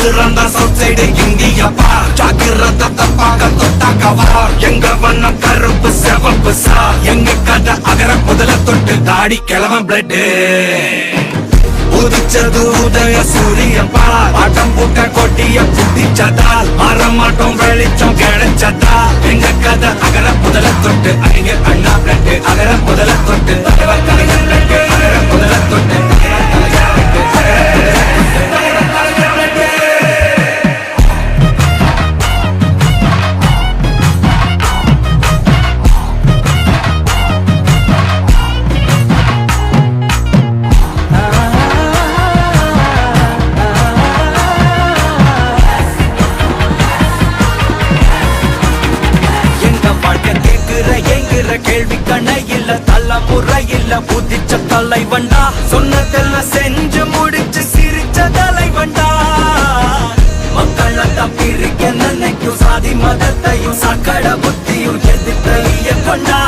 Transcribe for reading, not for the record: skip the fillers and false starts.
மதுரந்த south side இந்திய பார் ஜாக்கிரத தப்பாக தொட்டாக்கவா எங்க வண்ணம் கருப்பு செவப்பு சா எங்க கதை அகர முதல தொட்டு தாடி கிளவன் பிளட் உதிச்சது உதய சூரியன் பார் ஆட்டம் பூட்ட கொட்டிய புத்திச்சதால் மாறமாட்டோம் வெளிச்சம் கிடைச்சதா எங்க கதை அகர முதல தொட்டு அறிஞர் அண்ணா பிளட் அகர முதல தொட்டு தலைவர் கலைஞர் பிளட் அகர முதல தொட்டு கேள்வி கண்ண இல்ல தலைமுறை இல்ல புதிச்ச தலைவண்டா சொன்னதெல்லாம் செஞ்சு முடிச்சு சிரிச்ச தலைவண்டா மக்களத்தான் பிரிக்க நினைக்கும் சாதி மதத்தையும் சக்கட புத்தியும் எதிர்த்த கொண்டா